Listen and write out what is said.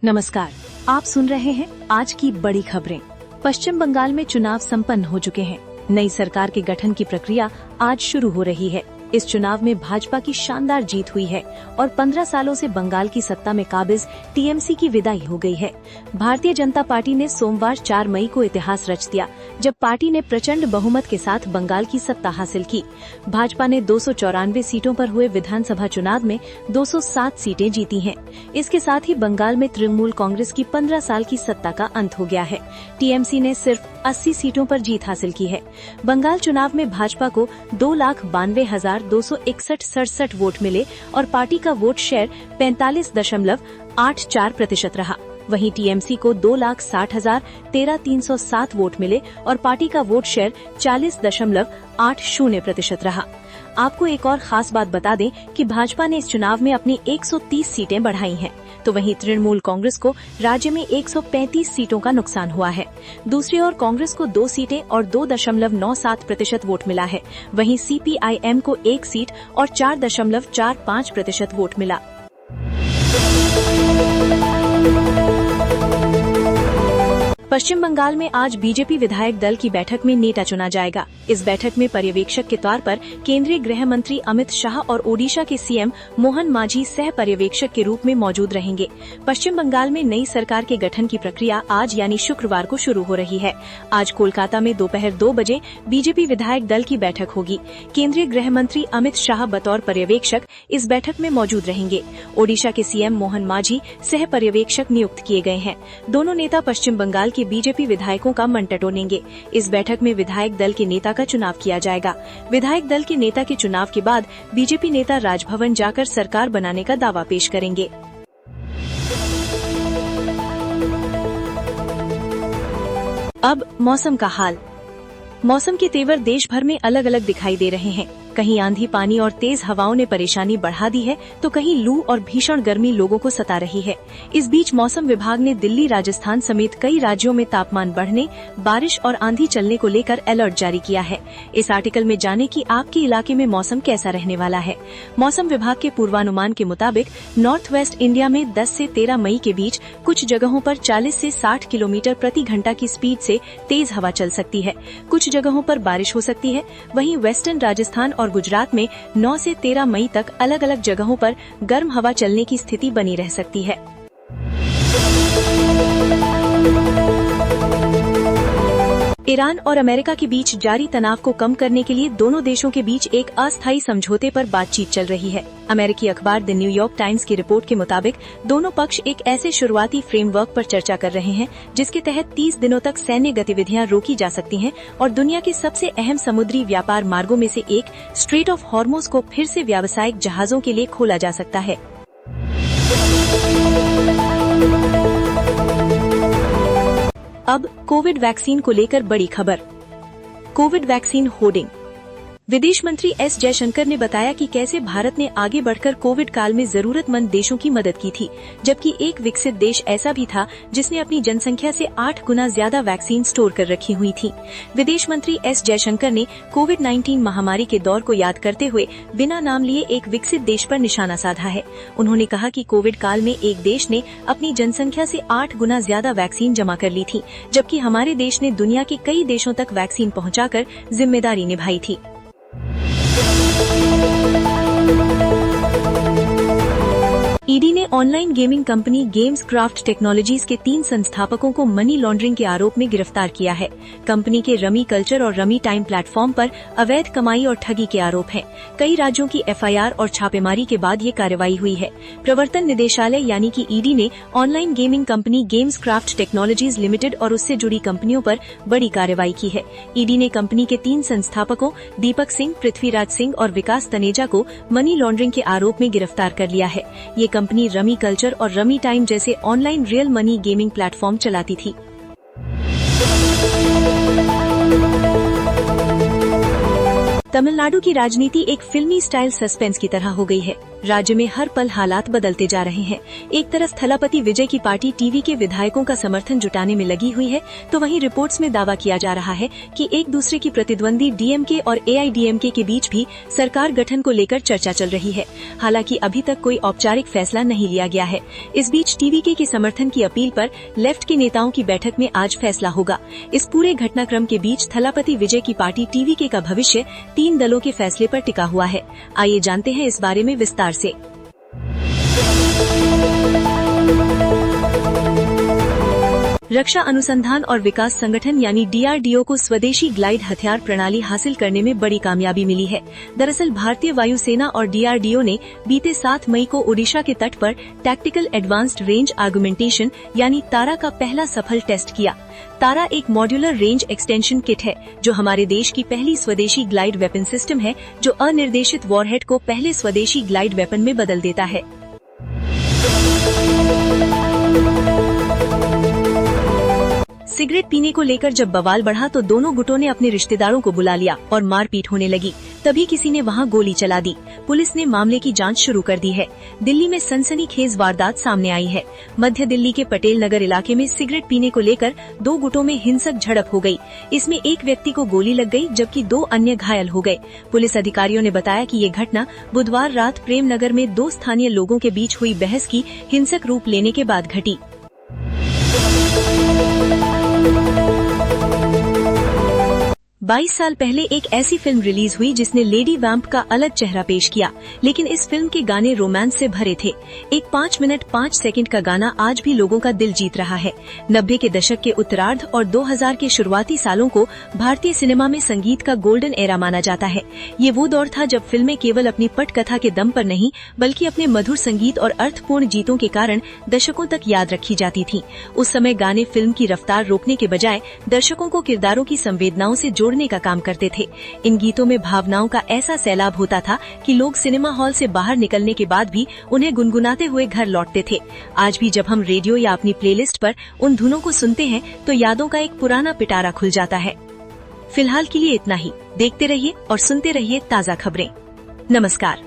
नमस्कार, आप सुन रहे हैं आज की बड़ी खबरें। पश्चिम बंगाल में चुनाव संपन्न हो चुके हैं। नई सरकार के गठन की प्रक्रिया आज शुरू हो रही है। इस चुनाव में भाजपा की शानदार जीत हुई है और 15 सालों से बंगाल की सत्ता में काबिज टीएमसी की विदाई हो गई है। भारतीय जनता पार्टी ने सोमवार 4 मई को इतिहास रच दिया, जब पार्टी ने प्रचंड बहुमत के साथ बंगाल की सत्ता हासिल की। भाजपा ने 294 सीटों पर हुए विधानसभा चुनाव में 207 सीटें जीती हैं। इसके साथ ही बंगाल में तृणमूल कांग्रेस की 15 साल की सत्ता का अंत हो गया है। टीएमसी ने सिर्फ 80 सीटों पर जीत हासिल की है। बंगाल चुनाव में भाजपा को 2,92,261 वोट मिले और पार्टी का वोट शेयर 45.84% रहा। वहीं टीएमसी को 2,60,13,307 वोट मिले और पार्टी का वोट शेयर 40.80% रहा। आपको एक और खास बात बता दें कि भाजपा ने इस चुनाव में अपनी 130 सीटें बढ़ाई हैं, तो वहीं तृणमूल कांग्रेस को राज्य में 135 सीटों का नुकसान हुआ है। दूसरी ओर कांग्रेस को 2 सीटें और 2.97% वोट मिला है। वहीं सीपीआईएम को 1 सीट और 4.45% वोट मिला। पश्चिम बंगाल में आज बीजेपी विधायक दल की बैठक में नेता चुना जाएगा। इस बैठक में पर्यवेक्षक के तौर पर केंद्रीय गृह मंत्री अमित शाह और ओडिशा के सीएम मोहन मांझी सह पर्यवेक्षक के रूप में मौजूद रहेंगे। पश्चिम बंगाल में नई सरकार के गठन की प्रक्रिया आज यानी शुक्रवार को शुरू हो रही है। आज कोलकाता में दोपहर 2 बजे बीजेपी विधायक दल की बैठक होगी। केंद्रीय गृह मंत्री अमित शाह बतौर पर्यवेक्षक इस बैठक में मौजूद रहेंगे। ओडिशा के सीएम मोहन मांझी सह पर्यवेक्षक नियुक्त किए गए हैं। दोनों नेता पश्चिम बंगाल के बीजेपी विधायकों का मन टटोलेंगे। इस बैठक में विधायक दल के नेता का चुनाव किया जाएगा। विधायक दल के नेता के चुनाव के बाद बीजेपी नेता राजभवन जाकर सरकार बनाने का दावा पेश करेंगे। अब मौसम का हाल। मौसम के तेवर देश भर में अलग अलग दिखाई दे रहे हैं। कहीं आंधी पानी और तेज हवाओं ने परेशानी बढ़ा दी है, तो कहीं लू और भीषण गर्मी लोगों को सता रही है। इस बीच मौसम विभाग ने दिल्ली, राजस्थान समेत कई राज्यों में तापमान बढ़ने, बारिश और आंधी चलने को लेकर अलर्ट जारी किया है। इस आर्टिकल में जाने कि आपके इलाके में मौसम कैसा रहने वाला है। मौसम विभाग के पूर्वानुमान के मुताबिक नॉर्थ वेस्ट इंडिया में 10 से 13 मई के बीच कुछ जगहों पर 40 से 60 किलोमीटर प्रति घंटा की स्पीड से तेज हवा चल सकती है। कुछ जगहों पर बारिश हो सकती है। वहीं वेस्टर्न राजस्थान और गुजरात में 9 से 13 मई तक अलग अलग जगहों पर गर्म हवा चलने की स्थिति बनी रह सकती है। ईरान और अमेरिका के बीच जारी तनाव को कम करने के लिए दोनों देशों के बीच एक अस्थायी समझौते पर बातचीत चल रही है। अमेरिकी अखबार द न्यूयॉर्क टाइम्स की रिपोर्ट के मुताबिक दोनों पक्ष एक ऐसे शुरुआती फ्रेमवर्क पर चर्चा कर रहे हैं जिसके तहत 30 दिनों तक सैन्य गतिविधियां रोकी जा सकती हैं और दुनिया के सबसे अहम समुद्री व्यापार मार्गों में से एक स्ट्रेट ऑफ हॉर्मुज को फिर से व्यावसायिक जहाजों के लिए खोला जा सकता है। अब कोविड वैक्सीन को लेकर बड़ी खबर। Covid vaccine hoarding. विदेश मंत्री एस जयशंकर ने बताया कि कैसे भारत ने आगे बढ़कर कोविड काल में जरूरतमंद देशों की मदद की थी, जबकि एक विकसित देश ऐसा भी था जिसने अपनी जनसंख्या से 8 गुना ज्यादा वैक्सीन स्टोर कर रखी हुई थी। विदेश मंत्री एस जयशंकर ने कोविड-19 महामारी के दौर को याद करते हुए बिना नाम लिए एक विकसित देश पर निशाना साधा है। उन्होंने कहा कि कोविड काल में एक देश ने अपनी जनसंख्या से 8 गुना ज्यादा वैक्सीन जमा कर ली थी, जबकि हमारे देश ने दुनिया के कई देशों तक वैक्सीन पहुंचाकर जिम्मेदारी निभाई थी। ईडी ने online gaming company games craft technologies के 3 संस्थापकों को मनी लॉन्ड्रिंग के आरोप में गिरफ्तार किया है। कंपनी के रमी कल्चर और रमी टाइम प्लेटफॉर्म पर अवैध कमाई और ठगी के आरोप हैं। कई राज्यों की एफआईआर और छापेमारी के बाद ये कार्रवाई हुई है। प्रवर्तन निदेशालय यानी कि ईडी ने online gaming company games craft technologies limited और उससे जुड़ी कंपनियों पर बड़ी कार्रवाई की है। ईडी ने कंपनी के 3 संस्थापकों दीपक सिंह, पृथ्वीराज सिंह और विकास तनेजा को मनी लॉन्ड्रिंग के आरोप में गिरफ्तार कर लिया है। ये कंपनी रमी कल्चर और रमी टाइम जैसे online real money gaming platform चलाती थी। तमिलनाडु की राजनीति एक फिल्मी स्टाइल सस्पेंस की तरह हो गई है। राज्य में हर पल हालात बदलते जा रहे हैं। एक तरफ थलापति विजय की पार्टी टीवी के विधायकों का समर्थन जुटाने में लगी हुई है, तो वहीं रिपोर्ट्स में दावा किया जा रहा है कि एक दूसरे की प्रतिद्वंदी डीएमके और एआईडीएमके के बीच भी सरकार गठन को लेकर चर्चा चल रही है। हालांकि अभी तक कोई औपचारिक फैसला नहीं लिया गया है। इस बीच टीवीके के समर्थन की अपील पर लेफ्ट के नेताओं की बैठक में आज फैसला होगा। इस पूरे घटनाक्रम के बीच थलापति विजय की पार्टी टीवीके का भविष्य 3 दलों के फैसले पर टिका हुआ है। आइए जानते हैं इस बारे में विस्तार से। रक्षा अनुसंधान और विकास संगठन यानी डीआरडीओ को स्वदेशी ग्लाइड हथियार प्रणाली हासिल करने में बड़ी कामयाबी मिली है। दरअसल भारतीय वायुसेना और डीआरडीओ ने बीते 7 मई को ओडिशा के तट पर टैक्टिकल एडवांस्ड रेंज आर्गुमेंटेशन यानी तारा का पहला सफल टेस्ट किया। तारा एक मॉड्यूलर रेंज एक्सटेंशन किट है जो हमारे देश की पहली स्वदेशी ग्लाइड वेपन सिस्टम है, जो अनिर्देशित वॉरहेड को पहले स्वदेशी ग्लाइड वेपन में बदल देता है। सिगरेट पीने को लेकर जब बवाल बढ़ा तो दोनों गुटों ने अपने रिश्तेदारों को बुला लिया और मारपीट होने लगी। तभी किसी ने वहां गोली चला दी। पुलिस ने मामले की जांच शुरू कर दी है। दिल्ली में सनसनीखेज वारदात सामने आई है। मध्य दिल्ली के पटेल नगर इलाके में सिगरेट पीने को लेकर 2 गुटों में हिंसक झड़प हो गई। इसमें एक व्यक्ति को गोली लग गई जबकि 2 अन्य घायल हो गए। पुलिस अधिकारियों ने बताया कि ये घटना बुधवार रात प्रेम नगर में 2 स्थानीय लोगों के बीच हुई बहस की हिंसक रूप लेने के बाद घटी। 22 साल पहले एक ऐसी फिल्म रिलीज हुई जिसने लेडी वैम्प का अलग चेहरा पेश किया, लेकिन इस फिल्म के गाने रोमांस से भरे थे। एक 5 मिनट 5 सेकंड का गाना आज भी लोगों का दिल जीत रहा है। 90 के दशक के उत्तरार्ध और 2000 के शुरुआती सालों को भारतीय सिनेमा में संगीत का गोल्डन एरा माना जाता है। ये वो दौर था जब फिल्में केवल अपनी पटकथा के दम पर नहीं बल्कि अपने मधुर संगीत और अर्थपूर्ण गीतों के कारण दर्शकों तक याद रखी जाती थीं। उस समय गाने फिल्म की रफ्तार रोकने के बजाय दर्शकों को किरदारों की संवेदनाओं से जोड़ने का काम करते थे। इन गीतों में भावनाओं का ऐसा सैलाब होता था कि लोग सिनेमा हॉल से बाहर निकलने के बाद भी उन्हें गुनगुनाते हुए घर लौटते थे। आज भी जब हम रेडियो या अपनी प्लेलिस्ट पर उन धुनों को सुनते हैं तो यादों का एक पुराना पिटारा खुल जाता है। फिलहाल के लिए इतना ही। देखते रहिए और सुनते रहिए ताज़ा खबरें। नमस्कार।